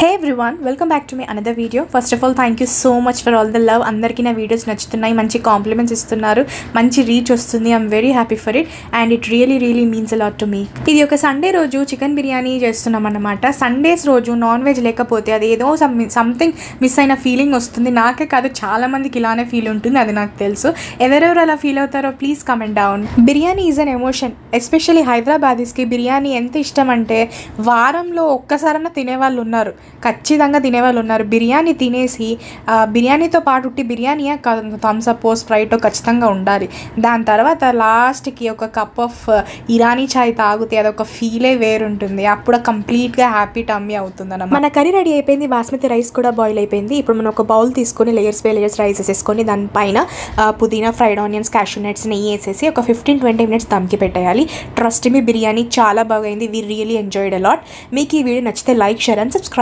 Hey everyone, welcome back to my another video. First of all, thank you so much for all the love. అందరికీ నా videos నచ్చుతున్నాయి, మంచి compliments ఇస్తున్నారు, మంచి reach వస్తుంది. I'm very happy for it and it really means a lot to me. ఇది ఒక Sunday రోజు chicken biryani చేస్తున్నాం అన్నమాట. సండేస్ రోజు నాన్ వెజ్ లేకపోతే అది ఏదో సంథింగ్ మిస్ అయిన ఫీలింగ్ వస్తుంది. నాకే కాదు, చాలా మందికి ఇలానే ఫీల్ ఉంటుంది, అది నాకు తెలుసు. ఎవరెవరు అలా ఫీల్ అవుతారో please comment down. Biryani is an emotion. Especially హైదరాబాదీస్కి బిర్యానీ ఎంత ఇష్టం అంటే వారంలో ఒక్కసారైనా తినేవాళ్ళు ఉన్నారు, ఖచ్చితంగా తినేవాళ్ళు ఉన్నారు. బిర్యానీ తినేసి బిర్యానీతో పాటు ఉట్టి బిర్యానీయే కాదు, థమ్స్అప్ స్ప్రైట్ ఖచ్చితంగా ఉండాలి. దాని తర్వాత లాస్ట్కి ఒక కప్ ఆఫ్ ఇరానీ చాయ్ తాగితే అదొక ఫీలే వేరుంటుంది. అప్పుడు కంప్లీట్గా హ్యాపీ టమ్మీ అవుతుంది అన్నమాట. మన కర్రీ రెడీ అయిపోయింది, బాస్మతి రైస్ కూడా బాయిల్ అయిపోయింది. ఇప్పుడు మనం ఒక బౌల్ తీసుకొని లేయర్స్ బై లేయర్స్ రైస్ వేసేసుకొని దానిపైన పుదీనా, ఫ్రైడ్ ఆనియన్స్, క్యాషూ నట్స్, నెయ్యి వేసేసి ఒక 15-20 మినిట్స్ దమ్కి పెట్టేయాలి. ట్రస్ట్ మీ, బిర్యానీ చాలా బాగైంది. We really enjoyed a lot. మీకు ఈ వీడియో నచ్చితే లైక్, షేర్ అండ్ సబ్స్క్రైబ్.